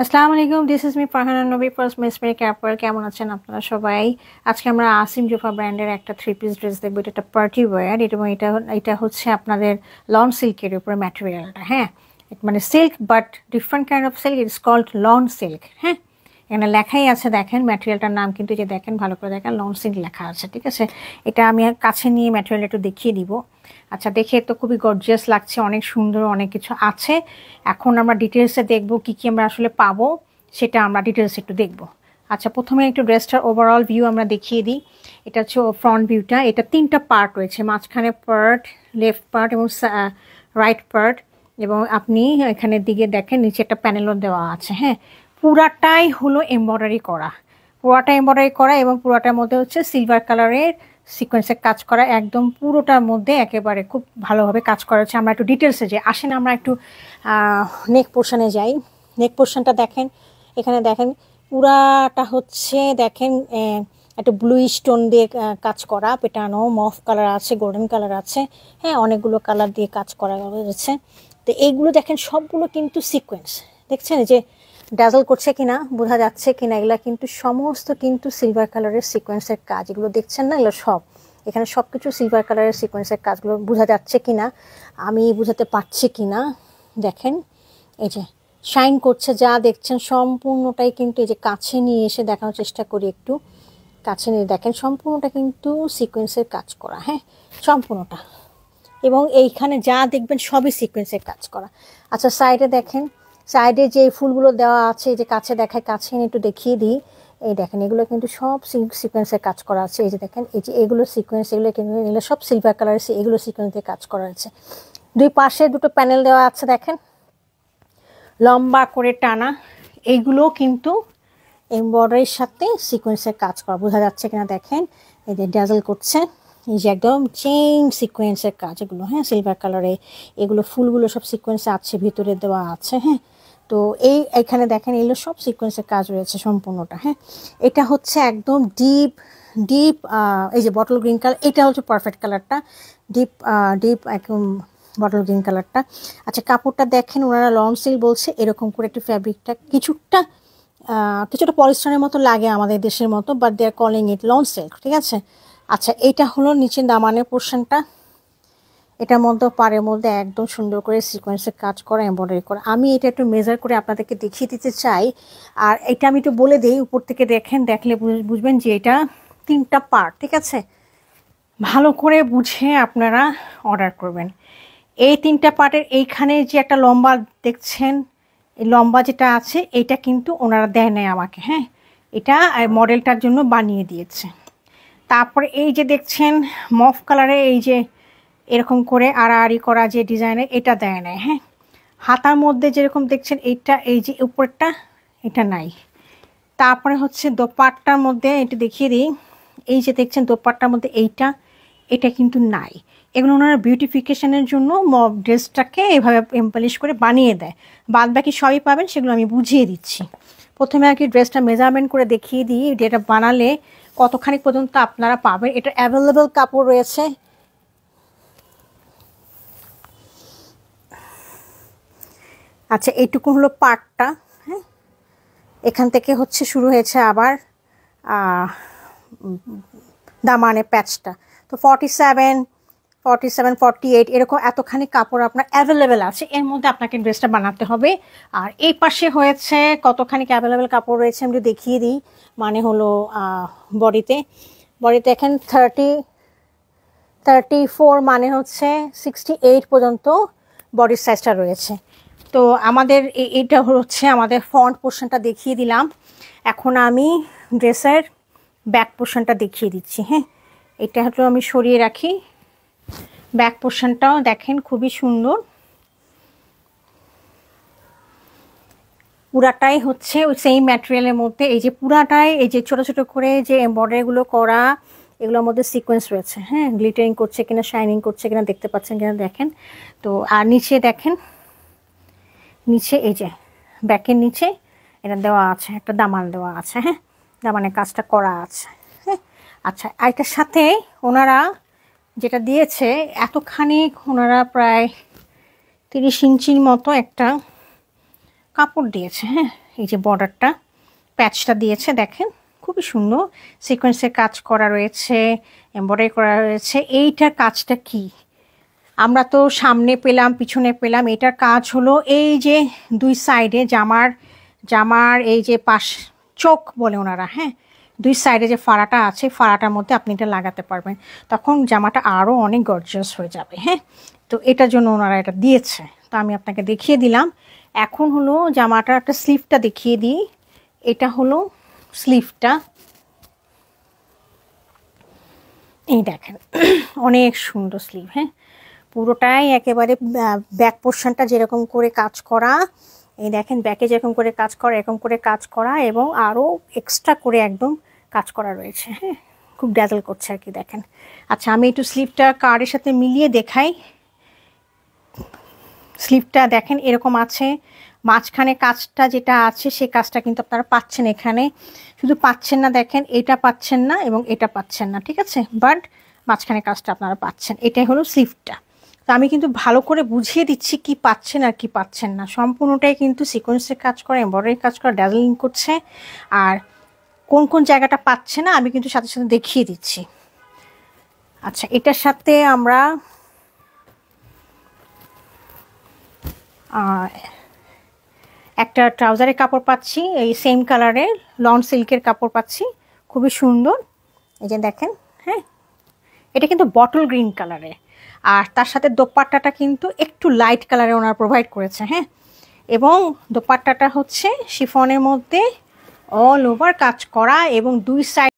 আসসালামু আলাইকুম, this is me Farhana নবী ফার্স্ট মেসমেরিক অ্যাপারেল। কেমন আছেন আপনারা সবাই? আজকে আমরা আসিম জোফা ব্র্যান্ডের একটা 3 পিস ড্রেস দেখবো। এটা একটা পার্টি ওয়্যার, এবং এটা হচ্ছে আপনাদের লন সিল্কের উপরে ম্যাটেরিয়ালটা। হ্যাঁ, মানে silk but different kind of silk, it's called lawn silk. হ্যাঁ, এখানে লেখাই আছে, দেখেন ম্যাটেরিয়ালটার নাম কিন্তু যে দেখেন ভালো করে দেখেন লন সিল্ক লেখা আছে। ঠিক আছে, এটা আমি কাছে নিয়ে ম্যাটেরিয়াল একটু দেখিয়ে দিব। আচ্ছা, দেখে তো খুবই গর্জিয়াস লাগছে, অনেক সুন্দর, অনেক কিছু আছে। এখন আমরা ডিটেলসে দেখবো কি কি আমরা আসলে পাবো, সেটা আমরা ডিটেলস একটু দেখবো। আচ্ছা, প্রথমে একটু ড্রেসটার ওভারঅল ভিউ আমরা দেখিয়ে দিই। এটা হচ্ছে ফ্রন্ট ভিউটা। এটা 3টা পার্ট রয়েছে, মাঝখানে পার্ট, লেফট পার্ট এবং রাইট পার্ট, এবং আপনি এখানের দিকে দেখেন নিচে একটা প্যানেলও দেওয়া আছে। হ্যাঁ, পুরাটাই হলো এমব্রয়ডারি করা, এবং পুরাটার মধ্যে হচ্ছে সিলভার কালারের সিকোয়েন্সের কাজ করা, একদম পুরোটার মধ্যে একেবারে খুব ভালোভাবে কাজ করা হচ্ছে। আমরা একটু ডিটেলসে যাই, আসেন আমরা একটু নেক পোর্শনে যাই। নেক পোর্শনটা দেখেন, এখানে দেখেন পুরাটা হচ্ছে দেখেন একটা ব্লু স্টোন দিয়ে কাজ করা, পেটানো, মফ কালার আছে, গোল্ডেন কালার আছে। হ্যাঁ, অনেকগুলো কালার দিয়ে কাজ করা হয়েছে। তো এইগুলো দেখেন সবগুলো কিন্তু সিকোয়েন্স, দেখছেন যে ড্যাজল করছে কিনা, বোঝা যাচ্ছে কিনা, এগুলো কিন্তু সমস্ত কিন্তু সিলভার কালারের সিকোয়েন্সের কাজ। এগুলো দেখছেন না, এগুলো সব এখানে সব কিছু সিলভার কালারের সিকোয়েন্সের কাজগুলো বোঝা যাচ্ছে কিনা, আমি বোঝাতে পারছি কিনা দেখেন। এই যে শাইন করছে, যা দেখছেন সম্পূর্ণটাই কিন্তু এই যে কাছে নিয়ে এসে দেখানোর চেষ্টা করি, একটু কাছে নিয়ে দেখেন সম্পূর্ণটা কিন্তু সিকোয়েন্সের কাজ করা। হ্যাঁ, সম্পূর্ণটা, এবং এইখানে যা দেখবেন সবই সিকোয়েন্সের কাজ করা। আচ্ছা, সাইডে দেখেন, সাইডে যে ফুলগুলো দেওয়া আছে, এই যে কাছে দেখায়, কাছে এনে একটু দেখিয়ে দিই। এই দেখেন এগুলো কিন্তু সব সিকোয়েন্সের কাজ করা আছে। এই যে দেখেন, এই যে এগুলো সিকোয়েন্স, এগুলো সব সিলভার কালারের, এগুলো সিকোয়েন্সের কাজ করা আছে। দুই পাশে দুটো প্যানেল দেওয়া আছে দেখেন, লম্বা করে টানা, এইগুলো কিন্তু এমব্রয়ডারির সাথে সিকোয়েন্সের কাজ করা, বোঝা যাচ্ছে কিনা দেখেন। এই যে ড্যাজল করছে, এই যে একদম চেইন সিকোয়েন্সের কাজ এগুলো। হ্যাঁ, সিলভার কালারে এগুলো ফুলগুলো সব সিকোয়েন্সে আছে, ভিতরে দেওয়া আছে। হ্যাঁ, তো এইখানে দেখেন এগুলো সব সিকোয়েন্সের কাজ রয়েছে সম্পূর্ণটা। হ্যাঁ, এটা হচ্ছে একদম ডিপ ডিপ এই যে বটল গ্রিন কালার, এটা হচ্ছে পারফেক্ট কালারটা, ডিপ ডিপ একদম বটল গ্রিন কালারটা। আচ্ছা, কাপড়টা দেখেন, ওনারা লং সিল্ক বলছে, এরকম করে একটু ফ্যাব্রিকটা কিছুটা পলিস্টারের মতো লাগে আমাদের দেশের মতো, but they are calling it long silk. ঠিক আছে, আচ্ছা, এটা হলো নিচে দামানের পোর্শনটা। এটার মধ্যে পাড়ের মধ্যে একদম সুন্দর করে সিকোয়েন্সের কাজ করা, এমব্রয়ডারি করা। আমি এটা একটু মেজার করে আপনাদেরকে দেখিয়ে দিতে চাই। আর এটা আমি একটু বলে দিই, উপর থেকে দেখেন, দেখলে বুঝবেন যে এটা 3টা পার্ট। ঠিক আছে, ভালো করে বুঝে আপনারা অর্ডার করবেন। এই 3টা পার্টের এইখানে যে একটা লম্বা দেখছেন, এই লম্বা যেটা আছে, এইটা কিন্তু ওনারা দেয় নাই আমাকে। হ্যাঁ, এটা মডেলটার জন্য বানিয়ে দিয়েছে। তারপরে এই যে দেখছেন মফ কালারে, এই যে এরকম করে আড়াআড়ি করা যে ডিজাইনের, এটা দেয় নাই। হ্যাঁ, হাতার মধ্যে যেরকম দেখছেন এইটা, এই যে উপরটা, এটা নাই। তারপরে হচ্ছে দোপাট্টার মধ্যে এটা দেখিয়ে দিই, এই যে দেখছেন দোপাট্টার মধ্যে এটা কিন্তু নাই। এগুলো ওনারা বিউটিফিকেশনের জন্য ড্রেসটাকে এভাবে এমপালিশ করে বানিয়ে দেয়। বাদ বাকি সবই পাবেন, সেগুলো আমি বুঝিয়ে দিচ্ছি। প্রথমে আর কি ড্রেসটা মেজারমেন্ট করে দেখিয়ে দিই, যেটা বানালে কতখানি পর্যন্ত আপনারা পাবেন। এটা অ্যাভেলেবেল কাপড় রয়েছে। আচ্ছা, এইটুকু হলো পার্টটা। হ্যাঁ, এখান থেকে হচ্ছে শুরু হয়েছে আবার দামানে প্যাচটা। তো 47, 48 এরকম এতখানি কাপড় আপনার অ্যাভেলেবেল আছে, এর মধ্যে আপনাকে ড্রেসটা বানাতে হবে। আর এই পাশে হয়েছে কতখানি অ্যাভেলেবেল কাপড় রয়েছে আমি দেখিয়ে দিই। মানে হলো বডিতে দেখেন 34, মানে হচ্ছে 68 পর্যন্ত বডির সাইজটা রয়েছে। তো আমাদের এটা হচ্ছে আমাদের ফ্রন্ট পোর্শনটা দেখিয়ে দিলাম। এখন আমি ড্রেসের ব্যাক পোর্শনটা দেখিয়ে দিচ্ছি। হ্যাঁ, এটা হয়তো আমি সরিয়ে রাখি। ব্যাক পোর্শনটাও দেখেন খুবই সুন্দর, পুরাটাই হচ্ছে ওই সেম ম্যাটেরিয়ালের মধ্যে। এই যে পুরাটাই এই যে ছোট ছোট করে যে এমব্রয়ডারিগুলো করা, এগুলোর মধ্যে সিকোয়েন্স রয়েছে। হ্যাঁ, গ্লিটারিং করছে কিনা, শাইনিং করছে কিনা দেখতে পাচ্ছেন কিনা দেখেন। তো আর নিচে দেখেন, নিচে এই যে ব্যাকের নিচে এটা দেওয়া আছে, একটা দামান দেওয়া আছে। হ্যাঁ, দামানের কাজটা করা আছে। হ্যাঁ, আচ্ছা, এটার সাথে ওনারা যেটা দিয়েছে, এতখানি ওনারা প্রায় 30 ইঞ্চির মতো একটা কাপড় দিয়েছে। হ্যাঁ, এই যে বর্ডারটা প্যাচটা দিয়েছে দেখেন, খুবই সুন্দর সিকোয়েন্সের কাজ করা রয়েছে, এমব্রয়ডারি করা রয়েছে। এইটার কাজটা কি, আমরা তো সামনে পেলাম পিছনে পেলাম, এটার কাজ হলো এই যে দুই সাইডে জামার এই যে পাশ চোখ বলে ওনারা, হ্যাঁ, দুই সাইডে যে ফাড়াটা আছে ফাড়াটার মধ্যে আপনি এটা লাগাতে পারবেন, তখন জামাটা আরও অনেক গর্জিয়াস হয়ে যাবে। হ্যাঁ, তো এটার জন্য ওনারা এটা দিয়েছে, তো আমি আপনাকে দেখিয়ে দিলাম। এখন হলো জামাটার একটা স্লিভটা দেখিয়ে দিই। এটা হলো স্লিভটা, এই দেখেন অনেক সুন্দর স্লিভ। হ্যাঁ, পুরোটাই একেবারে ব্যাক পোর্শনটা যেরকম করে কাজ করা, এই দেখেন ব্যাকে যেরকম করে কাজ করা এরকম করে কাজ করা, এবং আরও এক্সট্রা করে একদম কাজ করা রয়েছে। হ্যাঁ, খুব ড্যাজল করছে আর কি দেখেন। আচ্ছা, আমি একটু স্লিভটা কার্ডের সাথে মিলিয়ে দেখাই। স্লিভটা দেখেন এরকম আছে, মাঝখানে কাজটা যেটা আছে সেই কাজটা কিন্তু আপনারা পাচ্ছেন এখানে, শুধু পাচ্ছেন না দেখেন, এটা পাচ্ছেন না এবং এটা পাচ্ছেন না, ঠিক আছে, বাট মাঝখানে কাজটা আপনারা পাচ্ছেন। এটাই হলো স্লিভটা। তো আমি কিন্তু ভালো করে বুঝিয়ে দিচ্ছি কি পাচ্ছেন আর কি পাচ্ছেন না, সম্পূর্ণটাই কিন্তু সিকোয়েন্সের কাজ করে, এমব্রয়ডারি কাজ করে, ড্যাজলিং করছে। আর কোন কোন জায়গাটা পাচ্ছে না আমি কিন্তু সাথে সাথে দেখিয়ে দিচ্ছি। আচ্ছা, এটার সাথে আমরা একটা ট্রাউজারের কাপড় পাচ্ছি, এই সেম কালারের লন সিল্কের কাপড় পাচ্ছি, খুবই সুন্দর। এই যে দেখেন, হ্যাঁ, এটা কিন্তু বটল গ্রিন কালারের, আর তার সাথে দোপাট্টাটা কিন্তু একটু লাইট কালারে ওনারা প্রোভাইড করেছে। হ্যাঁ, এবং দোপাট্টাটা হচ্ছে শিফনের মধ্যে অল ওভার কাজ করা এবং দুই সাইড